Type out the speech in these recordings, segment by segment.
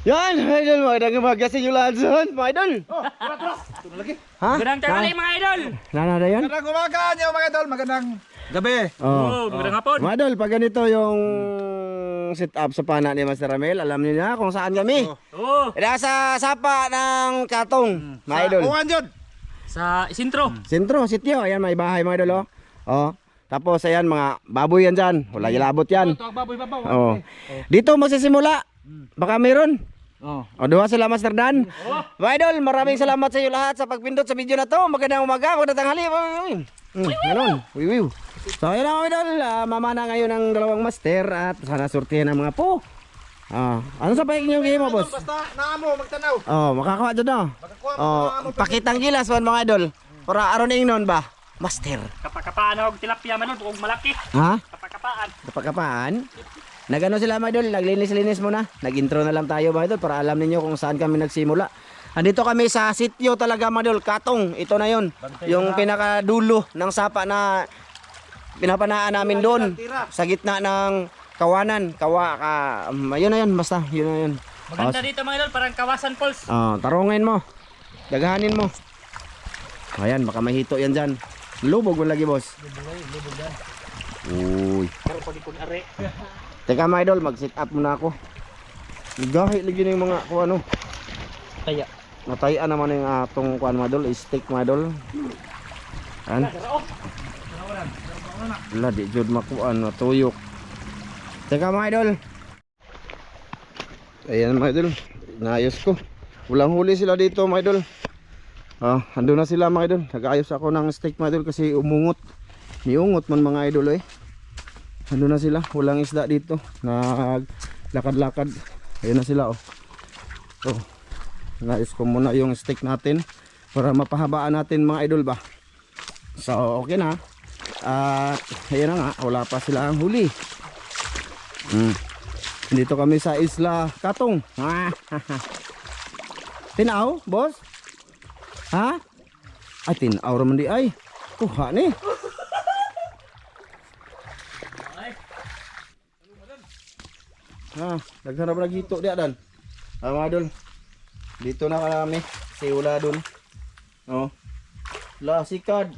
Yan, idol, magandang umaga sa inyo lahat dyan, mga idol. Oh, tara. Ito lagi. Ha? Magandang tanghali mga idol. Nanada yan? Magandang umaga niyo mga idol. Magandang gabi. Magandang hapon. Mga idol, pag ganito yung set up sa pana ni Master Ramel, alam niyo na kung saan kami. Nasa sapa ng Katong, mga idol. Uwan dyan. Sa sentro. Sentro, sityo, ayan, may bahay mga idol, oh. Oh. Tapos ayan, mga baboy yan dyan, wala yalabot yan. Ito ang baboy babaw. Oh. Dito magsisimula, baka meron. Oh. O, duha sila Master Dan. Mga idol, maraming salamat sa iyo lahat sa pagpindot sa video na to. Magandang umaga, magandang tanghali. Ganun. Wiwiw. So, ayun na mga idol. Mamana ngayon ang dalawang master at sana surtihan ang mga po. Ano sa paik niyo game mo, boss? Basta naamo magtanaw. Makakawa dyan na. Makakuha Pakitang gilas man mga idol. Para aron ingnon ba? Master. Kapakapaan og tilapia man og malaki. Ha? Kapakapaan. Kapagkapaan? Nagano sila mga idol, naglinis-linis muna. Nag-intro na lang tayo mga idol para alam ninyo kung saan kami nagsimula. Andito kami sa sityo talaga mga idol, Katong. Ito na yon, yung pinakadulo ng sapa na pinapanaan namin doon. Sa gitna ng kawanan. Yun na yun, basta, yun na yun. Maganda dito mga idol, parang Kawasan Falls. Tarungin mo. Dagahanin mo. Ayan, baka mahito yan dyan. Lubog mo lagi, boss. Lubog yan. Uy. Pero pag ikon are. Teka mga idol, mag-sit up muna ako. Gahi lagi na yung mga kung ano. Kaya. Natayaan naman yung atong kuan mga idol, steak mga idol. An? Wala, di jud makuan, matuyok. Teka mga idol. Ayan mga idol, naayos ko. Walang huli sila dito mga idol. Ando na sila mga idol. Nag-ayos ako ng steak mga idol kasi umungot. Niungot man mga idol eh. Ando na sila, walang isda dito. Naglakad-lakad. Ayun na sila oh. Naayos ko muna yung steak natin para mapahabaan natin mga idol ba. So okay na. At ayun na nga, wala pa sila ang huli. Dito kami sa Isla Katong. Tinaw, boss? Ha? Ay, tinaw raman di ay. Kuha ni. Naghanap na gito di adan. Mga idol. Dito na kami. Si Ula dun. La sikad.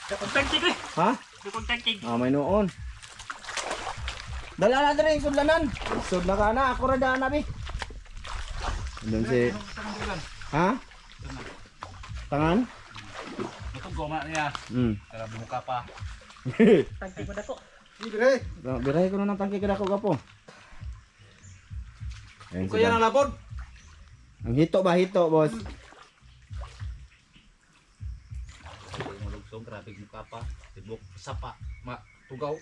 Kuntangkig eh. Ha? Kuntangkig. May noon. Dala na rin sudlanan. Sud na ka na. Ako ra daan na bi. Doon si. Ha? Tangan? Ito goma niya. Para bumuka pa. Tangkig mo dako. Dire. Biray ko na ng tangke kada ko gapo. Ayun Kuya sila. nang labod. Ang hito ba hito, boss? Mulugtong grabe muka pa. Tibok sapa, tugaw.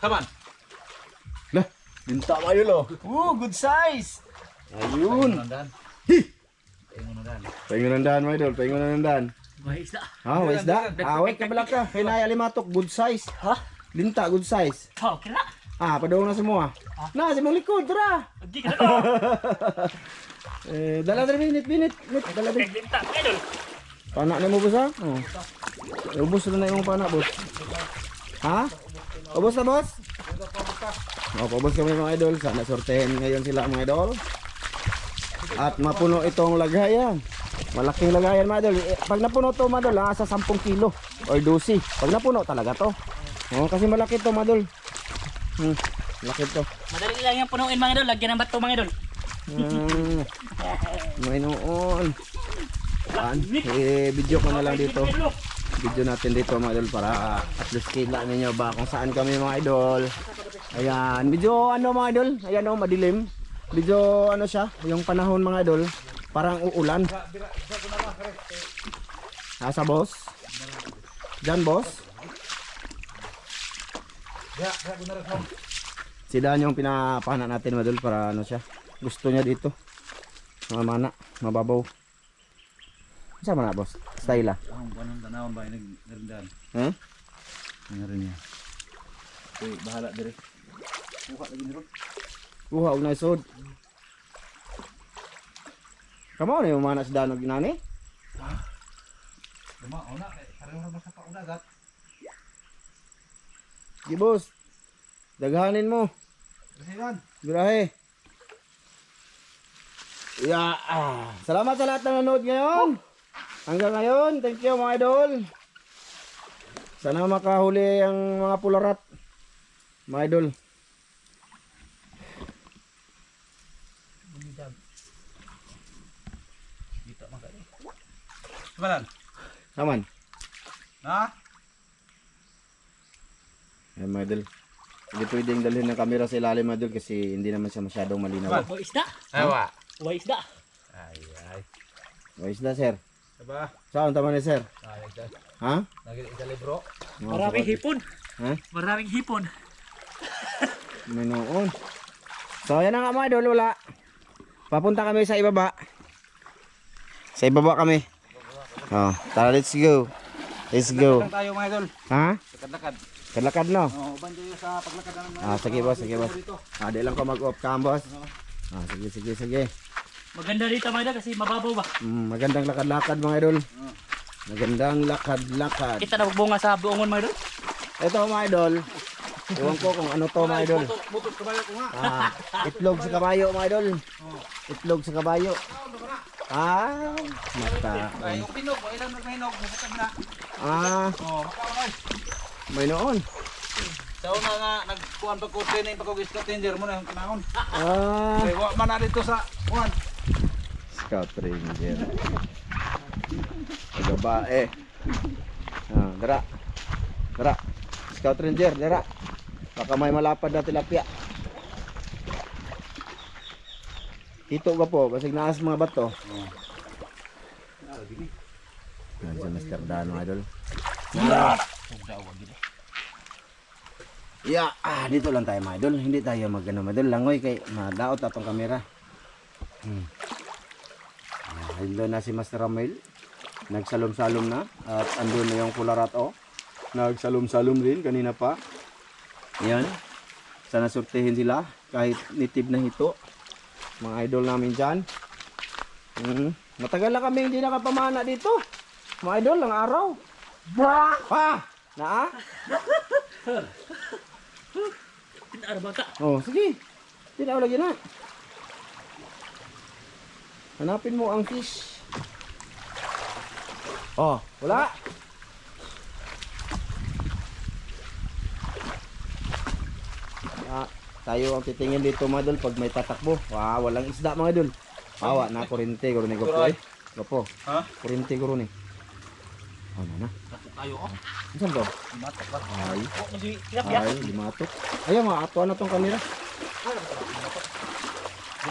Kaman. Lah, binta ba yun oh. Good size. Ayun. Nandan. Nandan. Paingon ng daan, my idol. Paingon ng daan. May isda. Wais da. Wait ka balak ka. Hinaya limatok, good size. Ha? Binta, good size. Okay na. Padawang na semua. Na, sa mong likod, tara. Hindi ka na to. Dala na binit. Dala din. Kaglinta mga idol. Panak na mo, boss ha? Ubus na yung panak, boss. Ha? Ubus na, boss? Pabos kami mga idol. Sana sortehin ngayon sila mga idol. At mapuno itong lagayan. Malaking lagayan mga idol. Pag napuno to mga idol, sa 10 kilo or 12. Pag napuno talaga to. Kasi malaki to mga idol. Malaki to. Madali lang yung punuin mga idol. Lagyan ng bato mga idol. May noon. Video ko na lang dito. Video natin dito mga idol para at least kita ninyo ba kung saan kami mga idol. Ayan, medyo ano mga idol, ayan madilim. Medyo ano siya, yung panahon mga idol, parang uulan. Nasa boss? Diyan boss? Si Dan yung pinapana natin mga idol para ano siya. Gusto niya dito. Mamana, mababaw. Sama na boss? Style ah. Anong tanawon ba nagrendan? Ngayon niya. Bahala dire. Buka lagi niro. Kuha og naisod. Kamo na yung mana sa danog ginani? Ona pareho ra sa paudagat. Di boss. Daghanin mo. Kasihan. Birahe. Salamat sa lahat ng nanood ngayon. Hanggang ngayon, thank you mga idol. Sana makahuli ang mga pularat. Mga idol. Kemalan? Aman. Ha? Ayan mga idol. Hindi pwedeng dalhin ng kamera sa ilalim mga idol kasi hindi naman siya masyadong malinaw. Wa isda. Ewa. Wa isda. Ay, ay. Ayos na sir. Diba? Saan tama ni sir? Ay, Ha? lagi sa libro. Maraming hipon. Ha? Maraming hipon. May noon. So yan na nga mga idol, wala. Papunta kami sa ibaba. Sa ibaba kami. Oh, tara, let's go. Let's go. Lang tayo mga idol. Ha? Lakad-lakad. Kalakad no? Oo, banda yun sa paglakad ng mga Sige boss, sige boss. Di lang ko mag-off cam boss. Sige. Maganda dito mga idol kasi mababaw ba. Magandang lakad-lakad mga idol. Magandang lakad-lakad. Kita na bunga sa buongon mga idol. Ito mga idol. Ewan ko kung ano to mga idol. Butot kabayo ko nga. Itlog sa kabayo mga idol. Itlog sa kabayo. Mata. Ay, yung pinog, ay lang nagmahinog, bukod na. Oh, makaon May noon. sa una nga nagkuhan pa ko training pa ko Scout Ranger mo na yung kanahon. Ah, Kaya wa man na dito sa kuhan. Scout Ranger. Babae. Dara. Dara. Scout Ranger, dara. Baka may malapad na tilapia. Ito ka po, basig naas mga bato. Nandiyan Mr. Dano, idol. Dito lang tayo mga idol. Hindi tayo mag-ano mga idol. Langoy kay madaot atong kamera. Andun na si Master Ramil. Nagsalom-salom na. At andun na yung pularat o. Nagsalom-salom rin kanina pa. Yan. Sana sortihin sila. Kahit nitib na hito. Mga idol namin dyan. Matagal na kami hindi nakapamana dito. Mga idol, ang araw. Na? Tinara ba ka? Oh, sige. Tinaw lagi na. Hanapin mo ang fish. Oh, wala. Tayo ang titingin dito mga idol pag may tatakbo. Walang isda mga idol. Hawa na kurente guro ni Gopo. Gopo. Ha? Kurente guro ni. Na. Tayo oh. Saan to? Matok ba? Ay. Tilapia. Ay, limatok. Ayaw mga ato na tong kamera.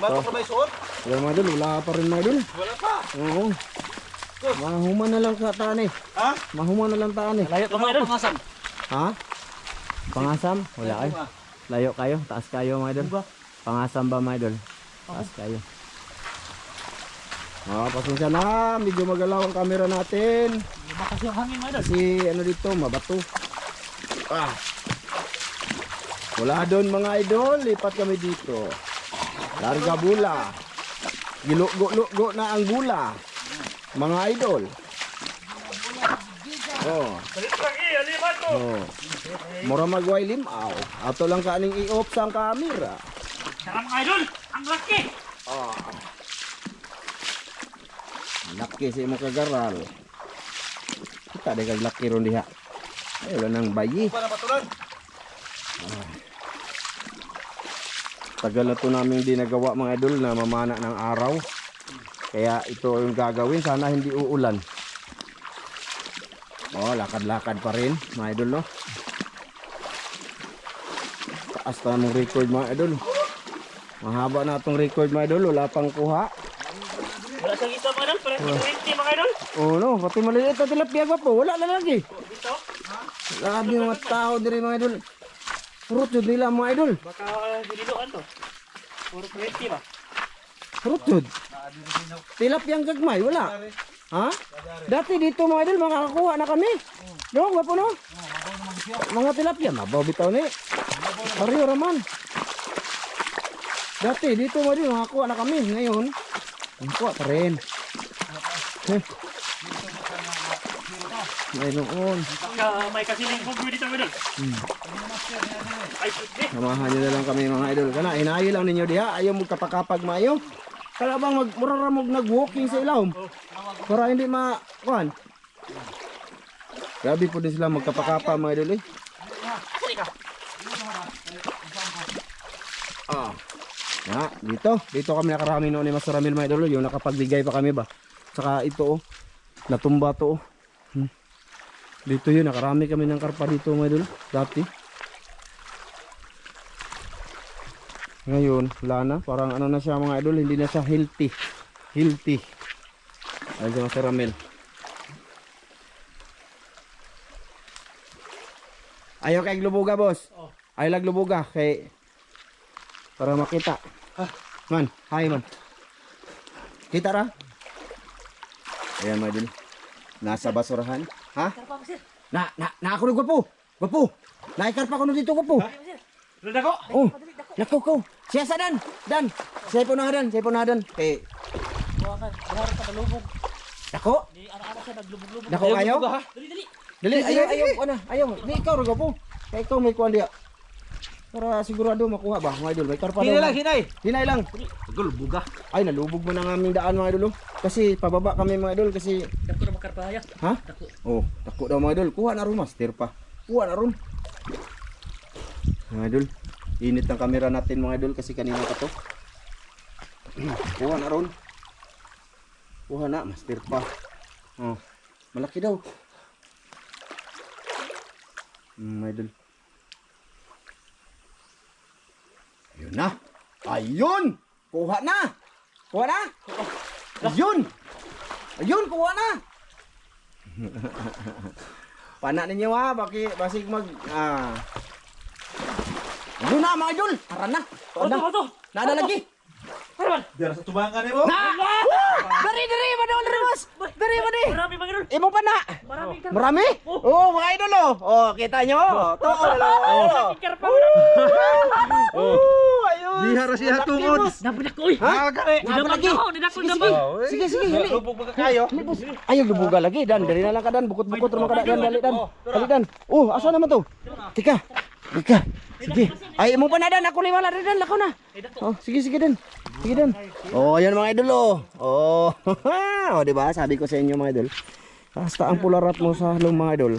Matok na ba isuot? Wala mga idol, wala pa rin mga idol. Wala pa. Oo. Mahuman na lang sa taan eh. Ha? Mahuman na lang taan eh. Layo pa mga idol. Pangasan. Ha? Pangasam? Wala ay. Layo kayo, taas kayo mga idol. Pangasam ba mga idol? Taas kayo. Pasensya na, medyo magalaw ang camera natin. Bakas yung hangin mga idol. Kasi ano dito, mabato. Wala doon mga idol, lipat kami dito. Larga bula. Gilugo-lugo na ang bula. Mga idol. Mura magway limaw. Ato lang kaning i-off sa camera. Tara mga idol. Ang laki. Laki si mo kagaral. Kita ada kag laki ron diha. Ay wala nang bayi. Pa na batulan. Tagal na to namin di nagawa mga idol na mamana ng araw. Kaya ito yung gagawin, sana hindi uulan. Lakad-lakad pa rin mga idol no. Taas pa mong record mga idol. Mahaba na itong record mga idol, wala pang kuha. Wala sa ito mga idol. Parang 20 mga idol. No, pati maliit na tilapia pa po, wala na lagi. Dito. Grabe yung mga tao diri mga idol. Fruit yun nila mga idol. Baka diniluan to. Puro 20 ba? Fruit yun. Tilapia ang gagmay, wala. Ha? Dati dito mga idol, makakakuha na kami. No, wapo no? Mga tilapia, mabaw bitaw ni. Pariyo raman. Dati dito mga idol, makakakuha na kami. Ngayon, kuha pa rin. Mayroon. May kasiling bugyo dito mga idol. Ay, pwede. Samahan nyo na lang kami mga idol. Kana, inayo lang ninyo diha. Ayaw mo kapakapag maayo. Kaya bang muraramog nag-walking sa ilawom? Para hindi kuhan. Grabe po din sila magkapakapa mga idol eh. Ah. Ya, dito kami nakarami noon ni Master Ramil mga idol, yung nakapagbigay pa kami ba. Saka ito oh, natumba to oh. Dito yun, nakarami kami ng karpa dito mga idol, dati. Ngayon, wala na, parang ano na siya mga idol, hindi na siya healthy. Healthy. Ayun si Master Ramil. Ayaw kay lubuga boss. Ayaw lag lubuga kay para makita. Man, hi man. Kita ra? Ayan mga idol. Nasa basurahan. Ha? Na ako na gwapo. Gwapo. Naikarpa ko na dito gwapo. Lada ko. Oh. Nako ko. Siya sa dan. Dan. Siya po na dan. Eh. Buwakan. Buhar ka malubog. Nako. Di ara-ara siya naglubog-lubog. Nako ayaw. Dali. Dali ayaw ana. Ayaw. Di ikaw ra gwapo. Kay ikaw may kuan dia. Para sigurado makuha ba mga idol. May karpa daw. Hinay lang. Gol, buga. Ay nalubog mo na ng aming daan mga idol. Kasi pababa kami mga idol kasi Dako na makarpahaya. ha? Oh, dako daw mga idol. Kuha na ron master pa. Kuha na ron. Mga idol, init ng kamera natin mga idol kasi kanina pa to. Kuha na ron. Kuha na master pa. Oh, malaki daw. Mga idol. Ayun na. Ayun! Kuha na! Kuha na! Ayun! Ayun, kuha na! Pana ninyo ha, basig Ayun na mga idol! Tara na! Oto. Nada lagi! Harman. Biar sa tubangan mo. Dari! Madawal dari mas! Dari! Marami mga idol. Imo pa na! Maraming karpa. Marami? Oh, mga idol oh! Oh, kita nyo! Too na Maraming karpa. Ayun! Di harus siya tungod. Napinak ko. Ha? Udah lagi? Didako. Sige, hili! Lubog ba kayo? Ayaw lubuga lagi, Dan. Dari na lang ka, Dan. Bukot-bukot rumah ka, Dan. Dali, Dan. Oh, asa naman to? Tika. Sige. Ay, mo pa na, Dan. Ako liwala rin, Dan. Lako na. Oh, sige, Dan. Sige, Dan. Oh, ayan mga idol, oh. Oh, oh, diba? Sabi ko sa inyo, mga idol. Basta ang pularat mo sa halong mga idol.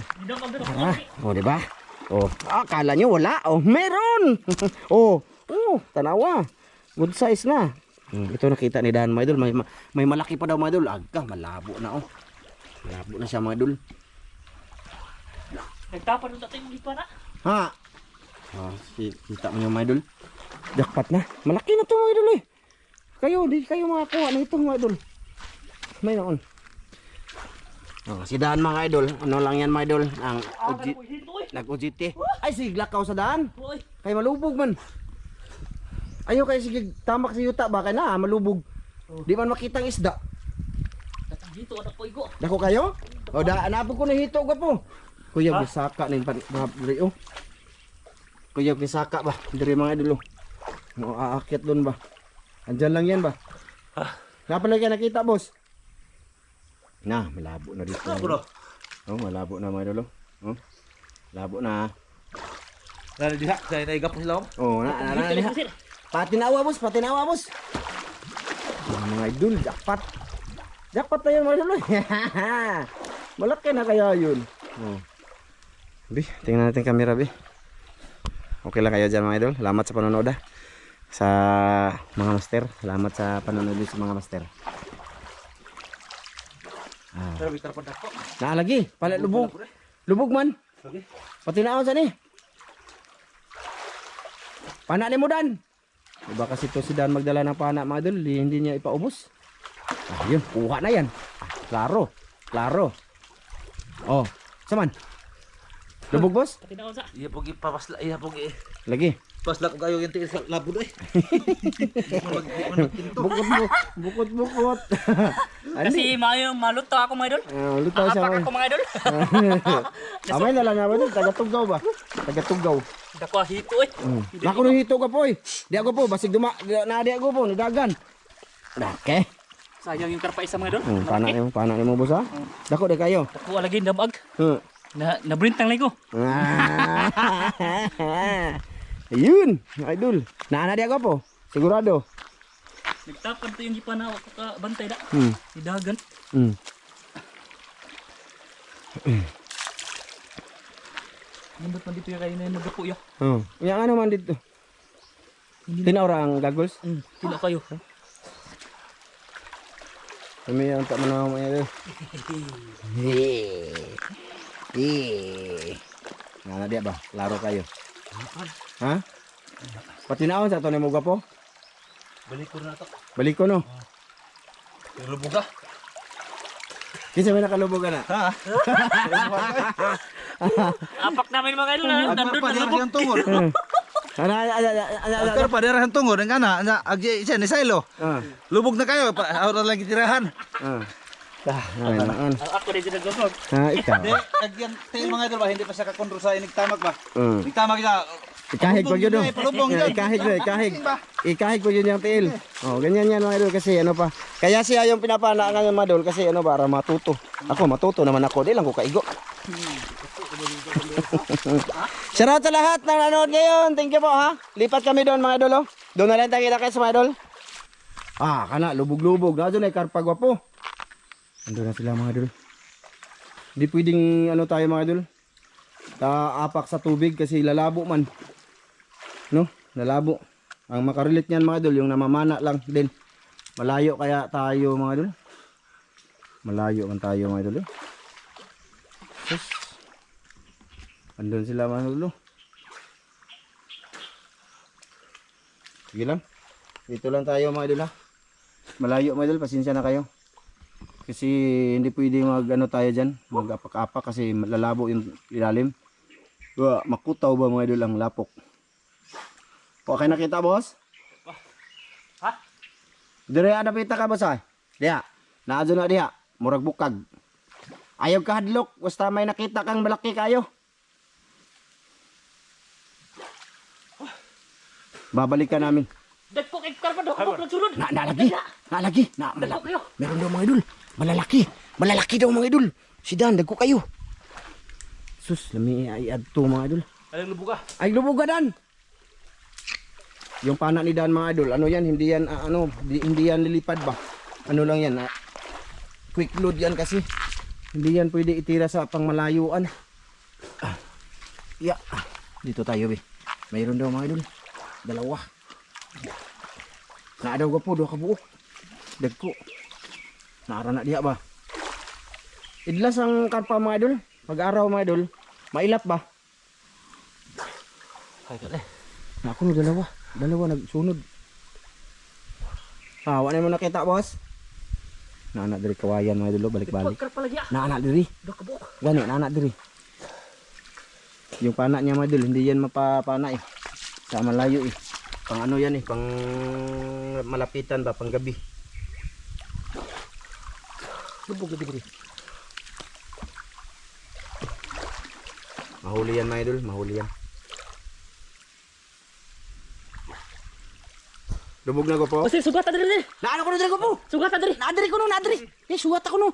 Oh, diba? Oh, akala nyo wala. Oh, meron. Oh, tanawa. Good size na. Ito nakita ni Dan, mga idol. May malaki pa daw, mga idol. Agka, malabo na, oh. Malabo na siya, mga idol. Nagtapan ng tatay mo di pa na. Ha? Kita mo yung mga idol. Jackpot na. Malaki na ito mga idol eh. Di kayo makakuha na ito mga idol. May noon. Si Daan mga idol. Ano lang yan mga idol. Ang nag-ujiti. Ay sigla ka sa Daan. Kay malubog man. Ayaw kayo sige tamak si Yuta. Baka na malubog. Di man makitang isda. Dito anak ko igo. Dako kayo? O napo ko na hito ka po. Kuya bisaka ning panabri oh. Kuya bisaka ba? Diri mga idol oh. Mo aakyat doon ba? Andyan lang yan ba? Napalagi nakita boss. Na, malabo na dito. Oh, malabo na mga idol oh. Labo na. Dari diha, saya naigap sila. Oh, na. Patinawa boss. Mga idol, jackpot. Jackpot na yun mga idol. Malaki na kaya yun. Oh. Bi, tingnan natin camera, Bi. Okay lang kayo dyan mga idol. Salamat sa panonood sa mga master. Salamat sa panonood sa mga master. Naalagi, palit lubog. Lubog man. Pati na ako sa ni. Pana ni mo Dan. Diba kasi to si Dan magdala ng pana mga idol. Hindi niya ipaubos. Ayun, kuha na yan. Klaro. Oh, saman. Lubog boss? Patinakaw sa. Iya pogi papasla, iya pogi. Lagi. Pasla ko kayo yung tiis sa labo do eh. Bukot. Kasi maluto ako mga idol. Lutaw siya. Apak ako mga idol. Amay na lang nga ba dun? Taga-Tugaw ba? Taga-Tugaw. Dako hito eh. Ako nung hito ka po eh. Di ako po, basig naadi ako po, nidagan. Okay. Sayang yung karpa isa mga idol. Panak ni mo boss ha? Dako di kayo. Dako lagi damag. Nabrintang lagi ko. Ayun, idol. Naana di ako po. Sigurado. Nagtapad to yung gipanaw ko ka bantay da. Hmm. Idagan. Hmm. Nindot man dito yung kayo na nagapo ya. Oh. Yang ano man dito. Tinaura ang goggles. Tila kayo. Kami ang tak mana mo ya. Nah, dia ba? Laro kayo. Ha? Pati naon sa to ni mo gapo? Balik ko na to. Balik ko no. Lubog ka. Kinsa may nakalubog ka na? Ha? Apak namin mga idol na. Agkar pa dira siyang tungod. Ana Agkar pa dira siyang tungod. Ang kana, agi siya ni Silo. Lubog na kayo, para lagi tirahan. Naman. Ako din nagagawag. Ikaw. Di, agyan tayo mga idol ba, hindi pa siya kakondro sa inigtamak ba? Mm. Nigtamak siya. Ikahig pag yun, no? Palubong yun. Ikahig na, ikahig. Ikahig pag yun yung tiil. Oh, ganyan yan mga idol kasi ano pa. Kaya siya yung pinapana ng mga idol kasi ano para matuto. Ako matuto naman ako, di lang ko kaigo. Shoutout sa lahat na nanonood ngayon. Thank you po ha. Lipat kami doon mga idol. Oh. Doon na lang tayo kita kayo sa mga idol. Kana lubog-lubog. Na doon ay karpagwa po. Ando na sila mga idol. Hindi pwedeng ano tayo mga idol. Apak sa tubig kasi lalabo man. No? Lalabo. Ang makarelate niyan mga idol yung namamana lang din. Malayo kaya tayo mga idol. Malayo man tayo mga idol. Yes. Andun sila mga idol. Sige lang. Dito lang tayo mga idol ha. Malayo mga idol, pasensya na kayo. Kasi hindi pwede mag ano tayo dyan, mag apak-apak kasi lalabo yung ilalim. Makutaw ba mga idol ang lapok. Okay nakita boss? Ha? Dire napita ka boss ay? Diha. Naadyo na diha. Murag bukag. Ayaw ka hadlok, basta may nakita kang malaki kayo. Babalikan namin. Dagpo kay karpa do ako nagsulod. Nalagi. Dagpo kayo. Meron daw mga idol. Malalaki daw mga idol. Si Dan, dagko kayo. Sus, lami ay adto mga idol. Ay lubog ka. Ay lubog ka Dan. Yung pana ni Dan mga idol, ano yan? Hindi yan hindi yan lilipad ba? Ano lang yan? Quick load yan kasi. Hindi yan pwede itira sa pangmalayuan. Dito tayo be. Mayroon daw mga idol. Dalawa. Naadaw ko po, 2 kabuok. Dagko. Naara na diha ba? Idlas ang karpa mga idol. Pag-araw mga idol, mailap ba? Ay kale. Na ako no dalawa nagsunod. Wala mo nakita boss? Naanak diri kawayan mga idol, balik-balik. Karpa lagi. Naanak diri. Do kabuk. Gani, naanak diri. Yung pana niya mga idol, hindi yan mapapana eh. Sa malayo eh. Pang ano yan eh, pang malapitan ba, pang gabi. Lubog gabi diri. Mahuli yan mga idol, mahuli yan. Lubog na ko po. Kasi sugat ta diri. Naano ko na diri ko po. Sugat ta diri. Nadiri ko no, nadiri. Sugat ako no.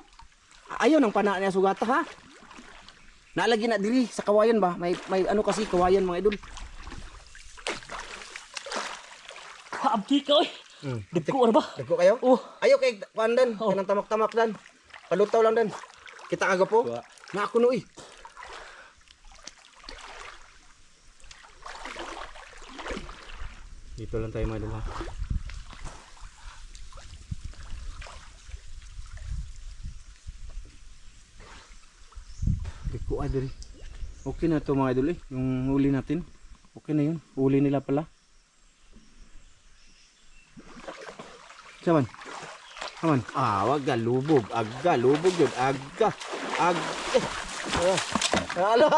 Ayaw nang pana niya sugat ha. Nalagi na diri sa kawayan ba? May ano kasi kawayan mga idol. Abdi ka oy. Dagko ba? Dagko kayo? Oh. Ayaw kay pandan, kanang tamak-tamak dan. Palutaw lang dan. Kita kaga po. Na ako no eh. Dito lang tayo mga idol ha. Dagko ay diri. Okay na to mga idol eh. Yung huli natin. Okay na yun. Huli nila pala. Saman. Saman. Wag ka lubog. Agga lubog yun. Agga. Halo.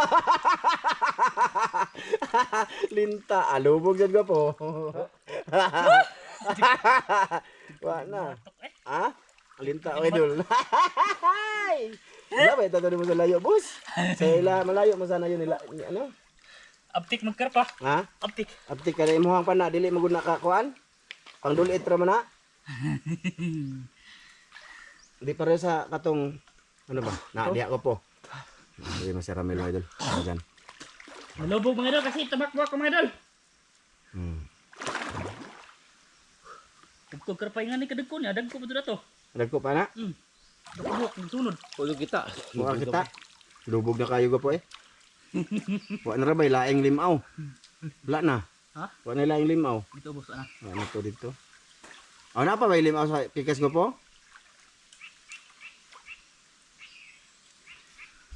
Linta. Lubog yun ka po. Wala na. Linta o idol. Wala ba ito mo sa layo, boss? Sa malayo mo sana yun nila. Ano? Abtik magkarpa. Ha? Abtik. Abtik ka rin mo hang pana. Dili mo guna kakuan. Pang dulit raman na. Di pa rin sa katong ano ba? Diya ko po. Hindi masarami mga idol. Ayan. Malubog mga idol kasi tamakbo ako mga idol. Tugtog karpay nga ni kadagko niya. Dagko pa to. Dagko pa na. Dagko sunod. Pulo kita. Buka kita. Lubog na kayo gapo eh. Wa na rabay laing limaw. Wala na. Ha? Wa na laing limaw. Dito boss ana. Ano to dito? Na pa may limaw sa pikas ko po?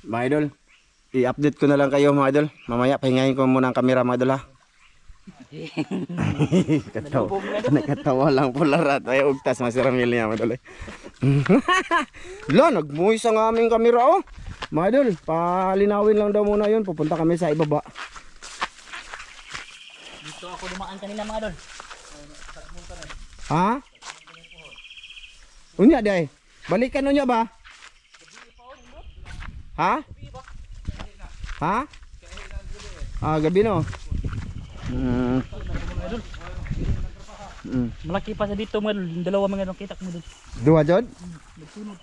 Mga idol, i-update ko na lang kayo mga idol. Mamaya pahingayin ko muna ang camera mga idol ha. Nakatawa lang po larat. Ay ugtas masiramil niya mga idol. Lo, nagmuhis ang aming camera oh. Mga idol, palinawin lang daw muna yun. Pupunta kami sa ibaba. Dito ako dumaan kanina mga idol. Ha? Unya day. Balikan unya ba? Ha? Ha? Gabi no. Malaki pa sa dito mga idol. Yung dalawa mga idol kita ko mo dun. Dua jod? Nagsunod.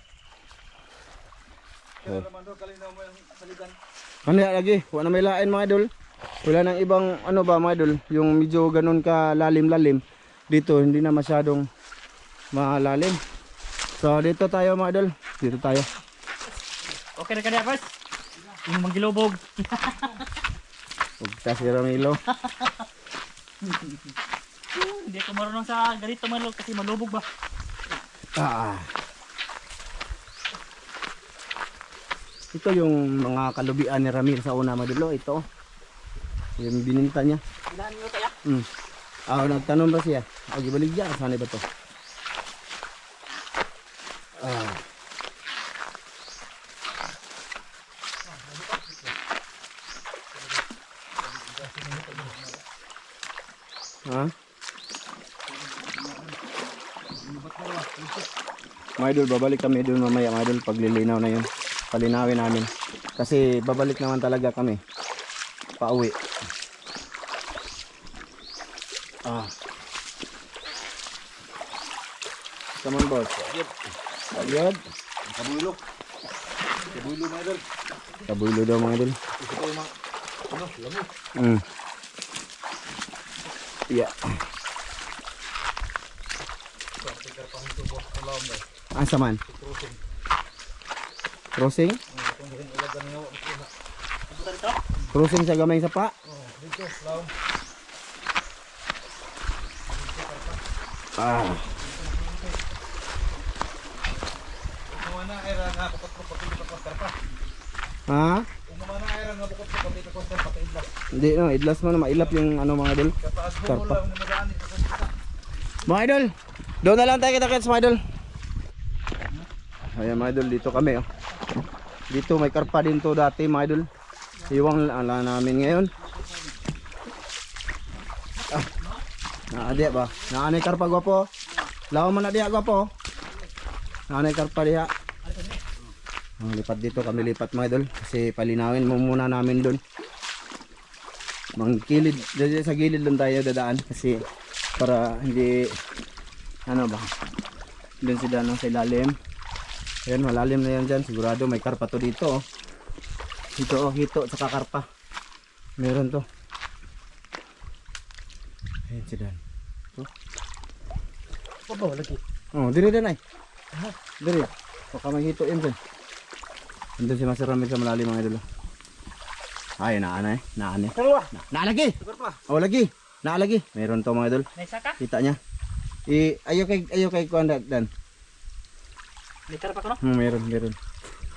Ano lagi? Wala na may lain mga idol. Wala nang ibang ano ba mga idol. Yung medyo ganun ka lalim-lalim. Dito hindi na masyadong malalim. So dito tayo mga idol. Dito tayo. Okay na kanya boss. Yung manggilobog. Ugtas si Ramilo. Hindi ako marunong sa ganito mga idol kasi malubog ba. Ito yung mga kalubian ni Ramil sa una mga idol. Ito. Yung bininta niya. Ilan nyo kaya? Nagtanong ba siya? Gibalig dyan. Saan ba to? Mga idol, babalik kami doon mamaya mga idol. Paglilinaw na yun. Palinawin namin. Kasi babalik naman talaga kami. Pauwi. Come on boss. Ayod. Kabulo. Kabulo mga idol. Kabulo daw mga idol. Ito yung mga lamo. Yeah. Asa man? Crossing? Crossing sa gamay sa pa? Dito, laom. Umana era nga bukod ko pati ito coaster pa. Ha? Umana era nga bukod ko pati ito coaster pati idlas. Hindi no, idlas mo na mailap yung ano mga idol. Kapaas mo Karpa. lang namadaan ito coaster. Mga idol, doon na lang tayo kita-kits mga idol. Ayan mga idol, dito kami oh. Dito may karpa din to dati mga idol. Iwang ala namin ngayon. Naadiya ba? Naanay karpa gwapo. Lawa mo na diya gwapo. Naanay karpa diya. Lipat dito kami lipat mga idol. Kasi palinawin mo muna namin doon. Mangkilid, sa gilid lang tayo dadaan. Kasi para hindi ano ba doon si Danong sa ilalim. Ayan, malalim na yan dyan. Sigurado may karpa to dito oh. Dito oh, hito tsaka karpa. Meron to. Ayan si Dan. Babaw lagi. Oh, diri Dan ay. Diri. Baka may hito yun dyan. Andun si Master Ramil sa malalim mga idol. Ay, naanay. Naanay. Dalawa. Naalagi. Oh, lagi. Naalagi. Meron to mga idol. Naisa ka? Kita niya. Ayo kay kuan Dan. May karpa ka no? Meron.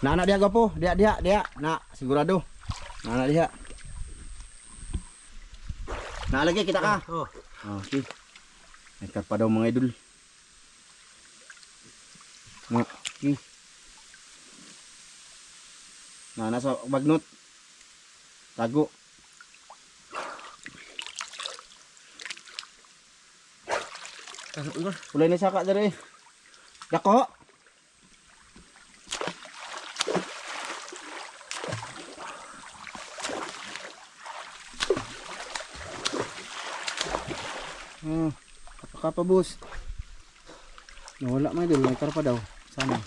Naanak dia gapo? Dia. Na, sigurado. Naanak dia. Naalagi kita ka. Oh. Okay. Nekat pa daw mga idol. Okay. Nasa bagnot. Tago. Ulay na saka dere. Dako. Kapapa boss. Nawala mga idol, may karpa daw. Sana.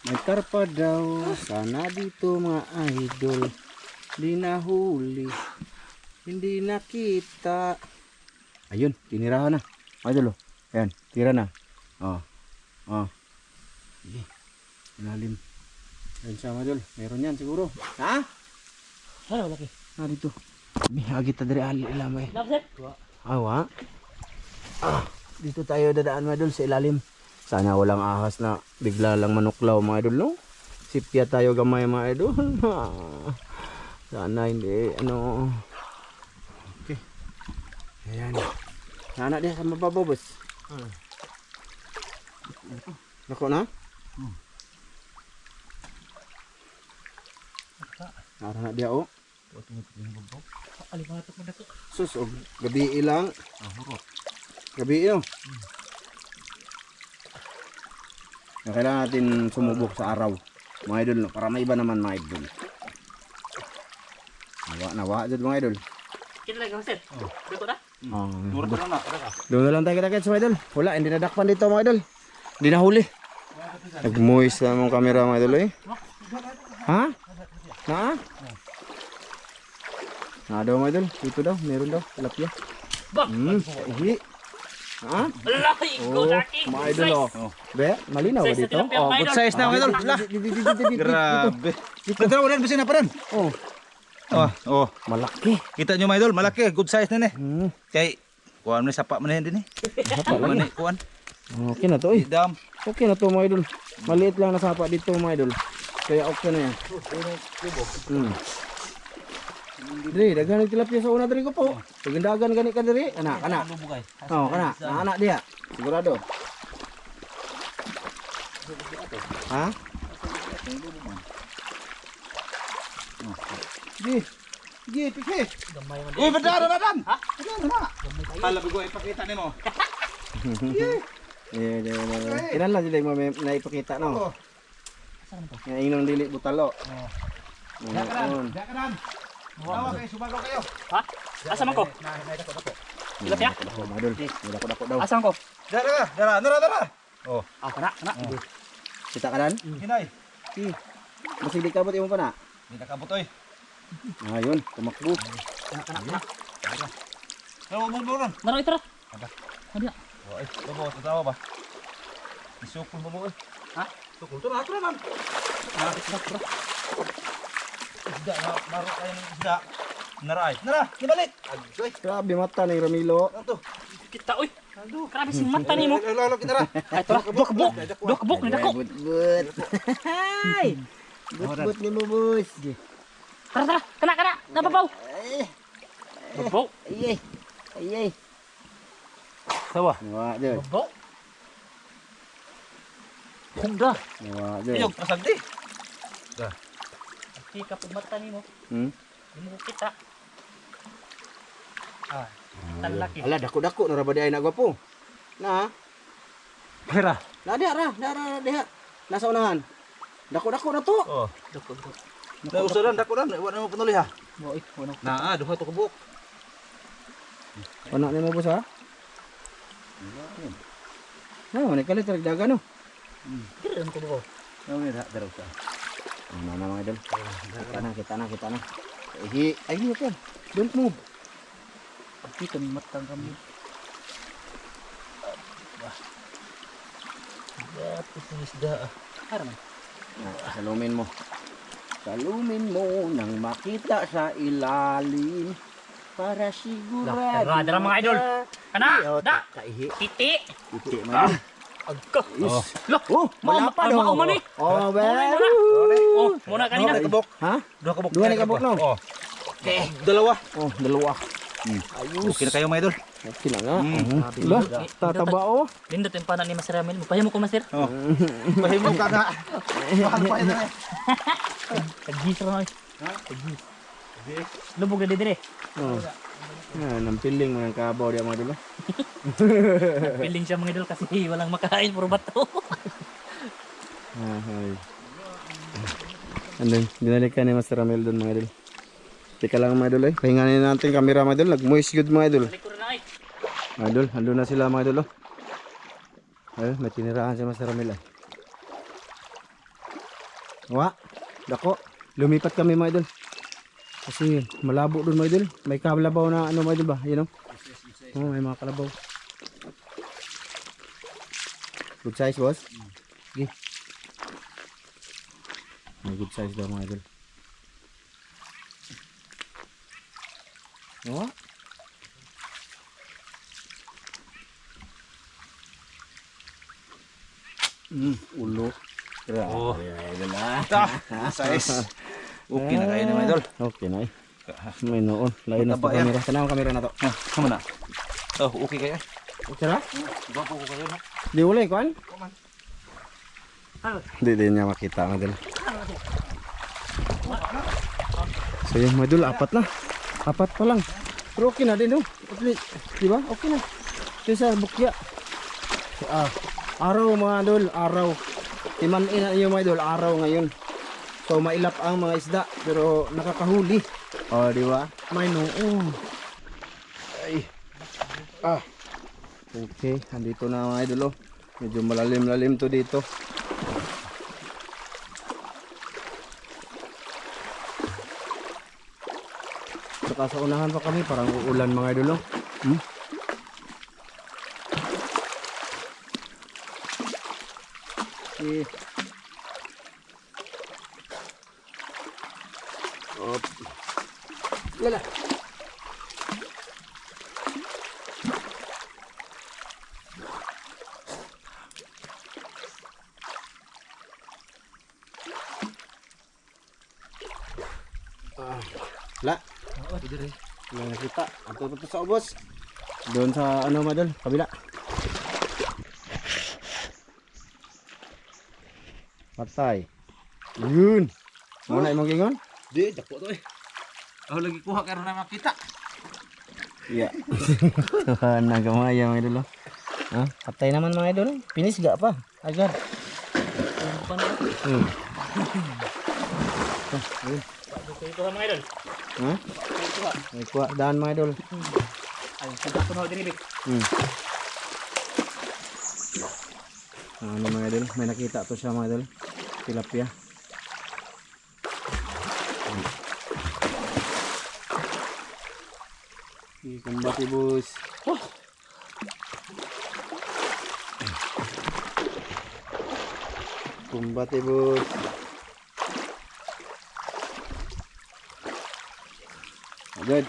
May karpa daw. Sana dito mga idol. Di nahuli. Hindi nakita. Ayun, tinirahan na. Mga idol oh. Ayan, tira na. Oh. Oh. Sige. Ilalim. Ayan siya mga idol. Meron yan siguro. Ha? Ano, laki? Ah, dito. Hagit na dari ilamay. Lapset? Awa. Dito tayo dadaan mga idol sa ilalim. Sana walang ahas na bigla lang manuklaw mga idol, no? Sipya tayo gamay mga idol. Sana hindi, ano. Okay. Ayan. Sana dia sama babaw, bos. Nako na? Nara na dia, oh. Alimatok mo na to. Sus, oh, gabi ilang. Gabi no. Kailangan natin sumubok sa araw. Mga idol, no? Para may iba naman mga idol. Nawa dyan mga idol. Kita lagi Lapset. Dito na? Murah pa na. Doon na lang tayo kita mga idol. Wala, hindi nadakpan dito mga idol. Hindi nahuli. Nag-moist na mong camera mga idol eh. Ha? Na? Na daw mga idol. Dito daw, meron daw. Tilapia. Bah! Ihi. Ha? Laki! Go laki! Mga idol oh. Be, malinaw ba Size na dito? tilapia, Oh, mga good idol. size na mga idol. Dito. Grabe. Nagdaraw dan basi na pa dan. Oh, Oh, malaki. kita nyo mga idol, malaki, good size na ni. Hmm. Kay kuan man sapa man din eh. Man kuan. Okay na to eh. Idam. Okay na to mga idol. Maliit lang na sapa dito mga idol. Kaya okay na yan. Diri, dagan tilapia sa una diri ko po. Pagandagan gani ka diri. Kana. Oh, kana. Anak dia. Sigurado. Ha? Gi, pikir. Gamay man. Uy, badara na dan. Ha? Hala bigo ipakita nimo. Ilan lang sila yung naipakita no? Nga inong dili butalo. Ngayon. Dakaran. Tawa kayo, sumago kayo. Ha? Asa man ko? Tilapia? Oh, madol. Dako daw. Asa man ko? Dara. Oh, Ah, kana. Kita ka dan? hinay. Masig di kabot imong pa na. Hindi nakabutoy. Ayun, tumakbo. Kana. Tawa mo mo ron. Naro ito. Ano? Oh, ay, babo, tatawa ba? Isukol mo mo eh. Ha? Sukol to na ako naman. Isda, maro kayo ng isda. Naray. Nara, kibalik. Agoy. Grabe mata ni Ramilo. Ano to? Kita uy. Grabe si mata nimo. Lalo kita ra. Ay, tara. Dua kabuk ni dako. But. Hay. But ni mo bos. Tara. Kana. Nababaw. Babaw. Ay. Tawa. Wa deh. Babaw. Kumda. Wa deh. Iyog pasagdi. Kika pag mata nimo. Imo ko kita. Ah. Talaki. Ala dako-dako na ra ba di ay nagwapo. Na. Hera. Na dia. Nasa unahan. Dako-dako na to. Oh. Dako. Na usadan dako dan, wa na mo panuli ha. Boy, wala. Naa, duha to kabuk. Anak ni mo bos ha? Na, man kalit dagan no. Kira ko ba? Naw ni dak daro sa. Ano na mga idol? Kita na. Ay, okay. Don't move. Kita ni matang kami. Ya, isda. Haram. Salumin mo nang makita sa ilalim para sigurado. Dara mga idol. Kana? Da. Kaihi. Titi. Iti man. Agka. Oh. Oh, wala pa daw. Mao man ni. Oh, be. Oh, muna kanina. Duha kabuk. Ha? Duha kabuk. Duha ni kabuk no? Oh. Okay, dalawa. Oh, dalawa. Ayos. Okay na kayo mga idol. Okay na nga. Ila, tataba oh. Lindot yung panan ni Master Ramil. Mupahimo ko, Master. Oh. Mahimo ka na. Mahal pa ito na. Tagis ra noy. Ha? Tagis. Lubog na dire. Oh. Nang piling mo ng kabaw di mga idol. Piling siya mga idol kasi walang makain puro bato. Hay. Andun, dinalikan ni Master Ramil doon mga idol. Teka lang mga idol eh. Pahinganin natin camera mga idol. Nag-moist good mga idol. Balik ko na ay. Mga idol, andun na sila mga idol oh. Ay, may tinirahan si Master Ramil eh. Wa, dako. Lumipat kami mga idol. Kasi malabo doon mga idol. May kalabaw na ano mga idol ba? Yun oh. Oh, may mga kalabaw. Good size, boss? Sige. May good size daw mga idol. Oo. Ulo. Oh. Idol ah. Size. Okay na kayo na mga idol. Okay na eh. May noon. Lain na sa Mataba yan. kamera. Saan ang kamera na to? Sama na. Oh, okay kayo. Okay na? Gwapo ko kayo na. Di ulay, kuan? Hindi din niya makita mga idol. So yun mga idol, apat na. Apat pa lang. Pero okay na din oh. Di ba? Okay na. Ito sa bukya. Araw mga idol, araw. Timanin na yung mga idol, araw ngayon. So mailap ang mga isda pero nakakahuli. Oh, di ba? May noon. Ay. Okay, andito na mga idol oh. Medyo malalim-lalim to dito. Saka sa unahan pa kami, parang uulan mga idol oh. Okay. Op. Lala. La. Oo, dito rin. Wala nakita. Ato to sa ubos. Doon sa ano madal, kabila. Patay. Yun. Muna imong gingon? Di, dako to eh. Ako lagi kuha karon na makita. Iya. Nagamaya mga idol. Ah, patay naman mga idol. Pinis gak pa. Agar. Ito mga idol. Ha? May kuha daan mga idol. Ay, sadak ko na diri. Ano mga idol? May nakita to siya mga idol. Tilapia. Kumbati bus. Kumbati bus. Agad.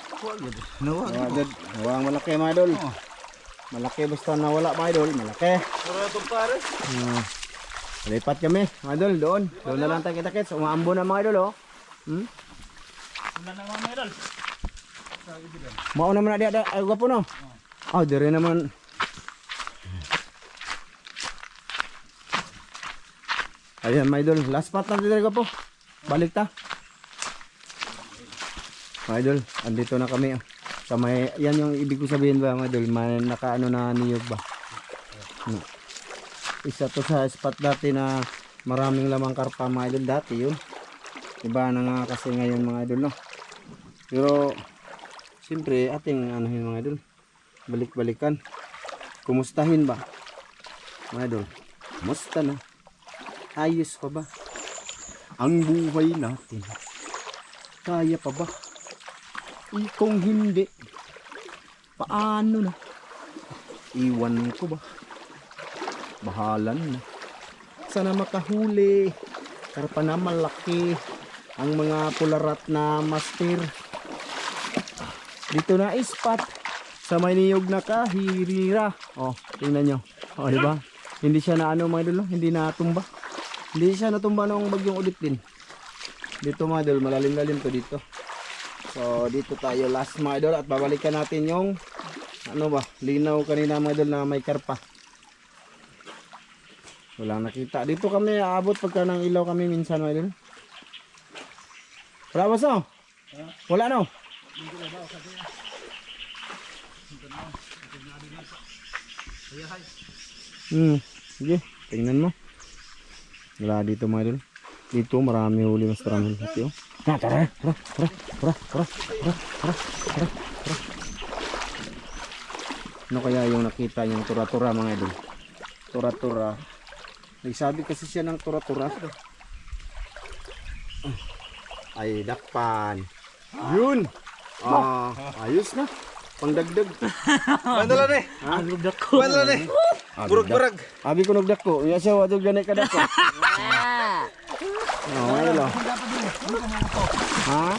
Nawag. Agad. Nawang malaki mga idol. Malaki basta nawala mga idol. Malaki. Puro itong pares. Lipat kami mga idol doon. Doon na lang tayo kita-kits. Umaambo na mga idol oh. Wala na mga idol. Mau naman na dia ay gwapo no. Oh, dire naman. Ayan mga idol, last spot na dire gwapo. Balik ta. Mga idol, andito na kami. Sa may, yan yung ibig ko sabihin ba mga idol, may nakaano na niyog ba. Isa to sa spot dati na maraming lamang karpa mga idol dati yun. Iba na nga kasi ngayon mga idol no. Pero siyempre ating anuhin mga idol, balik-balikan, kumustahin ba mga idol, kumusta na, ayos pa ba ang buhay natin, kaya pa ba, kung hindi paano na, iwan ko ba, bahalan na, sana makahuli, karpa na malaki ang mga pularat na master. Dito na ispat sa may niyog na kahirira. Oh, tingnan nyo. Oh, di ba? Hindi siya na ano mga idol, hindi na tumba. Hindi siya natumba nung bagyong ulit din. Dito mga idol, malalim-lalim to dito. So, dito tayo last mga idol at babalikan natin yung ano ba, linaw kanina mga idol na may karpa. Walang nakita. Dito kami aabot pagka nang ilaw kami minsan mga idol. Wala ba so? Wala no? Sige, tingnan mo. Wala dito mga idol. Dito marami huli, mas marami huli. Oh. Na, tara. Ano kaya yung nakita niyang tura-tura mga idol? Tura-tura. Nagsabi kasi siya ng tura-tura. Ay, dakpan. Yun! Ayos na. Pangdagdag. Bandala ni. Ha? Alugdak ko. Bandala ni. Burag-burag. Abi ko nagdako. Iya siya wadog ganay ka dako. Oh, ay lo. Ha?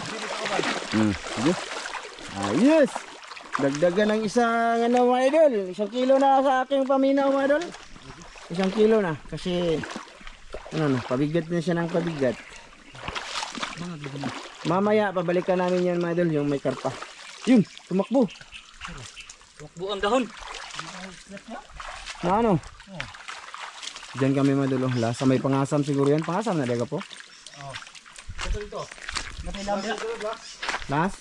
Sige. Ayos. Dagdagan ng isang ano mga idol. 1 kilo na sa aking paminaw mga idol. 1 kilo na kasi ano na, pabigat na siya ng pabigat. Mamaya pabalikan namin yan mga idol, yung may karpa. Yun, tumakbo. Tumakbo ang dahon. Na ano? Diyan kami mga idol. Lasa may pangasam siguro yan. Pangasam na daga po. Ito dito. Matay lang dito. Last?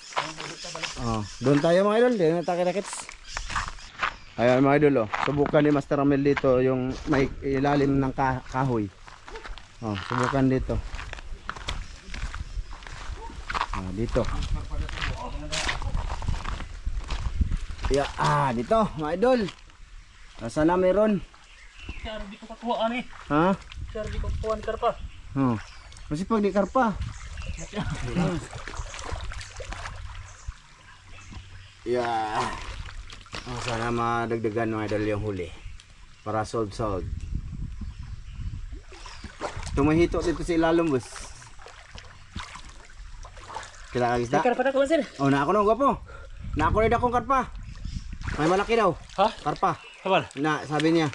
Oh, doon tayo mga idol. Doon na takit-takits. Ayan mga idol oh. Subukan ni Master Ramel dito yung may ilalim ng kahoy. Oh, subukan dito. Ah, dito. Yeah, dito mga idol. Sana meron. Sir, di ko pakuhaan eh. Ha? Sir, di ko pakuhaan karpa. Oh. Kasi pag di karpa. Yeah. Oh, sana madagdagan mga idol yung huli. Para sold. Tumahito dito sa ilalong bus. Kita kagis May na? karpa na ko sir. Oh, na ako nung gwapo. Na ako rin akong karpa. May malaki daw. Ha? Karpa. Kabar. Na, sabi niya.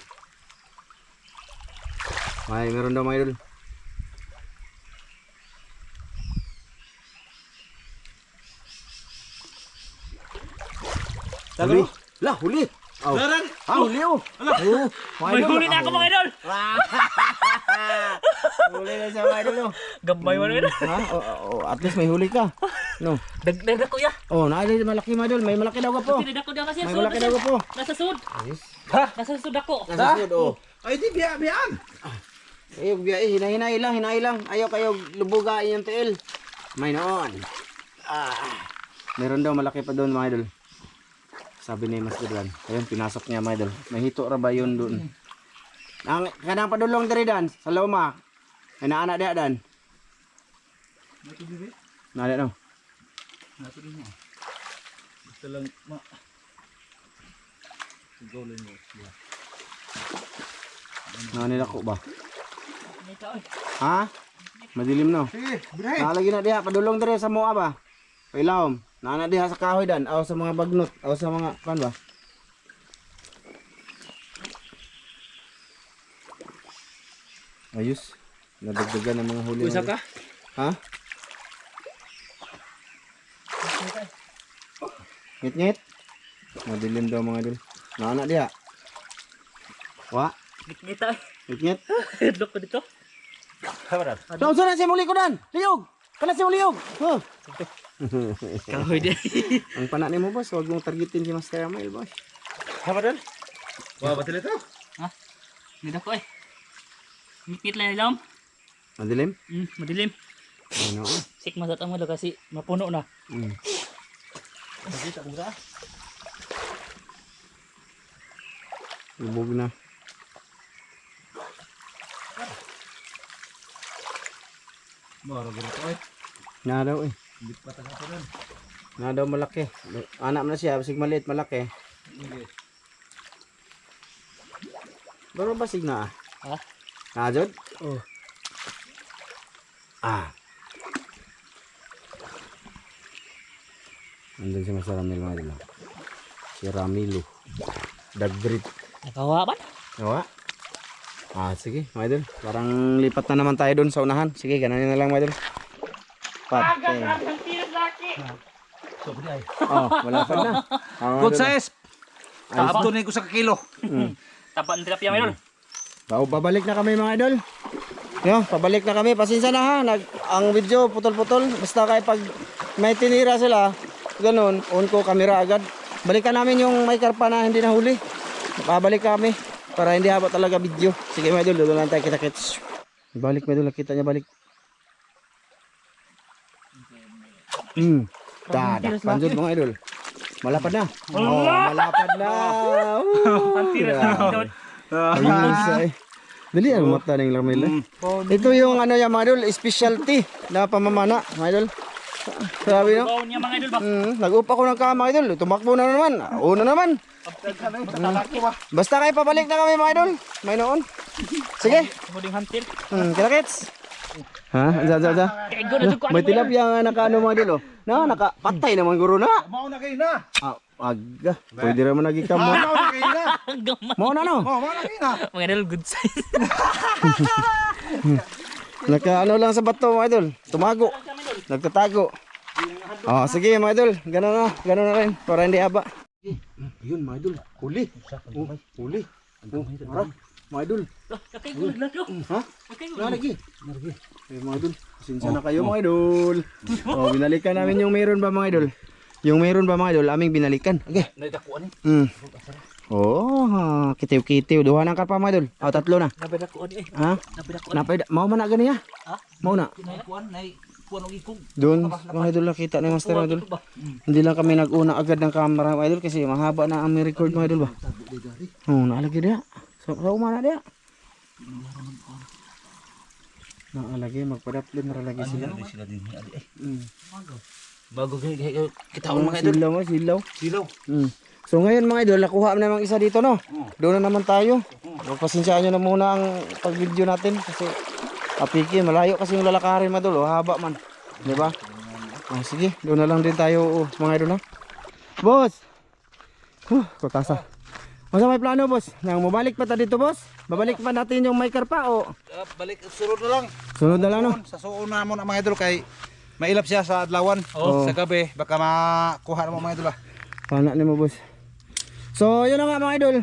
Ay, meron daw mga idol. Huli. Lah, huli. Oh. Laran. Huli oh. Oh, May huli na ako mga idol. Huli na sa mga idol oh. Gambay mo rin. Ha? Oh, at least may huli ka. No. Dagdag ko ya. Oh, naali malaki mga idol. May malaki daw ka po. Tinidako daw kasi May sud. malaki daw ka po. Nasa sud. Ha? Nasa sud ako. Nasa sud oh. Ay, di biya-biyaan. Ayaw, hinay lang. Ayaw kayo lubugain yung tiil. May noon. Meron daw malaki pa doon mga idol. Sabi ni Mas Idlan. Ayun, pinasok niya mga idol. May hito ra ba yun doon? Ang kanang padulong diri dan sa luma. Ay naana dia dan. Nato diri. Nada no. Nato din mo. Basta lang ma. Sigolin mo. Nani ko ba? Ito ay. Ha? Madilim no. Sige, biray. Nalagi na diha padulong diri sa moa ba? Pailawom. Naana diha sa kahoy dan aw sa mga bagnot, aw sa mga kan ba? Ayos. Nadagdagan ng mga huli. Usa ka? Ha? Ngit-ngit. Madilim daw mga idol. Naana diha. Wa, Ngita ay. ngit-ngit. Headlock ko dito. Kabaran. Daw sa si muli ko dan. Liyog. Kana si liyog. Huh. Kahoy din. Ang pana nimo boss, wag mong targetin si Master Ramel boss. Kabaran. Wah, batil ito. Ha? Nidako ay. Ngit lang ilam. Madilim? Madilim. Ano? Sik masat ang malo kasi mapuno na. Nakita mo ka? Lubog na. Maro ganito ay. Na daw eh. Hindi pa taga pa rin. Na daw malaki. Anak na siya, basig maliit malaki. Hindi. Baro basig na ah. Ha? Najod? Oh. Andun si Master Ramil mga idol. Si Ramilo. Dagbrit. Nakawa ba? Gawa? Sige mga idol. Parang lipat na naman tayo dun sa unahan. Sige, gananin na lang mga idol. Pate. So, ay. Oh, malapad na. Good size. Tapos tunay ko sa kilo. Tapa ng tilapia mayroon. Pabalik na kami mga idol. Yo, pabalik na kami. Pasensya na ha. Ang video putol-putol. Basta kaya pag may tinira sila, ganun, on ko camera agad. Balikan namin yung may karpa na hindi nahuli. Pabalik kami para hindi haba talaga video. Sige mga idol, doon lang tayo kita-kits. Balik mga idol, kita niya balik. Dadak panjud mga idol. Malapad na. Oh, malapad na. Pantira na. Ayos ay. Dali ang mata ng Ramil. Ito yung ano yan mga idol, specialty na pamamana mga idol. Sabi no? Baon niya mga idol ba? Nag-upa ko ng kama idol. Tumakbo na naman. Una naman. Basta kayo pabalik na kami mga idol. May noon. Sige. Muling hantil. Kinakits. Ha? Za. Kego na dugko. May tilapia nga nakaano mga idol. Oh. Na, nakapatay naman guro na. Mao na kayo na. Aga. Pwede naman nagikam mo. Mao na kayo na. Hanggang Mo na no. Mao na kayo na. mga idol good size. Nakaano lang sa bato mga idol. Tumago. Nagtatago. Sige mga idol. Ganun na. Ganun na rin. Para hindi haba. Ayun mga idol. Huli. Huli. Harap. Mga idol. Kego lalo. Ha? Kego. Lagi. Mga idol. Sinsya na kayo mga idol. Binalikan namin yung meron ba mga idol. Yung meron ba mga idol. Aming binalikan. Okay. Naidakuan eh. Kitiw-kitiw. Duha ng karpa mga idol. Tatlo na. Nabidakuan eh. Ha? Napay mau man na gani ha? Ha? Mau na. Naikuan og ikog. Doon mga idol nakita ni Master mga idol. Hindi lang kami nag-una agad ng camera mga idol kasi mahaba na ang record mga idol ba. Naalagi dia. Sa umana dia. Naalagi magpa-upload na lagi sila. Sila din ali eh. Bago kita mga idol. Silaw. Silaw. So ngayon mga idol, nakuha na naman isa dito no. Doon na naman tayo. Pagpasensyaan nyo na muna ang pag-video natin kasi apiki, malayo kasi yung lalakarin mga idol, haba man. Di ba? Sige, doon na lang din tayo mga idol no. Boss! Kutasa. Masa may plano boss? Nang mabalik pa ta dito boss? Babalik pa natin yung may karpa o? Balik sunod na lang. Sunod na lang no? Sa suon na mo na mga idol kay mailap siya sa adlawan. Sa gabi baka makuha na mo mga idol ba. Panak ni mo boss. So yun na nga mga idol.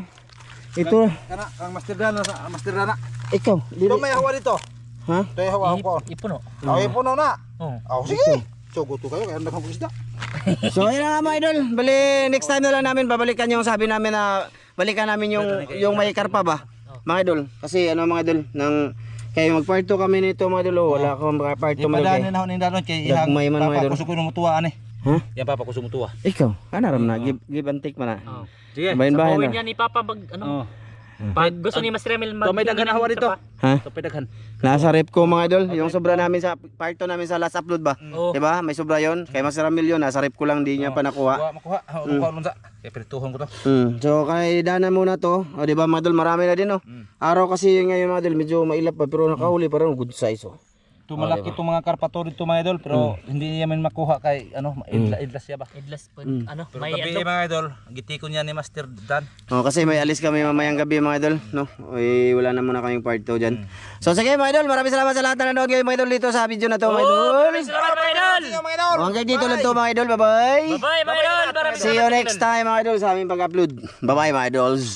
Ito. Kana ang Master Dana sa Master Dana. Ikaw. Ito may hawa dito. Ha? Ito yung hawa ko. Ipuno. Puno na. Oh. Sige. Sugo to kayo kaya nakang isda. So yun na nga mga idol. Bali next time na lang namin babalikan yung sabi namin na balikan namin yung may karpa ba. Mga idol. Kasi ano mga idol nang kayo magparto kami nito mga idol. Wala akong parto mga idol. Ipadaan na ni danon kay ihang Gagmay man, mga idol. papa kusuko ng mutuwa ani. Ha? Yan papa kusuko mutuwa. Ikaw. Ano ram na give and take man na. Sige. Bahin-bahin Bawin na. niya ni Papa pag ano. Pag gusto ni Master Emil To may daghan na hawa dito. Ha? To may daghan. Nasa rep ko mga idol. Yung sobra namin sa parto namin sa last upload ba. Oo. Diba? May sobra yon. Kay Master Ramil yun. Nasa rep ko lang. Di niya pa nakuha. Makuha. Makuha nun sa. Kaya pirituhan ko to. So kay Dana muna to. O di ba mga idol, marami na din oh. Araw kasi ngayon mga idol medyo mailap pa pero nakahuli pa rin good size oh. Malaki itong mga karpato dito mga idol pero hindi niya man makuha kay ano, idlas siya ba? Idlas po. Ano, Pero may gabi ano. mga idol, gitikon niya ni Master Dan. Kasi may alis kami mamayang gabi mga idol, no? Wala na muna kaming part 2 diyan. So sige mga idol, maraming salamat sa lahat na nanood ngayon mga idol dito sa video na to mga idol. Salamat mga idol. Hanggang dito lang to mga idol. Bye-bye. Bye mga idol. See you next time mga idol sa aming pag-upload. Bye-bye mga idols.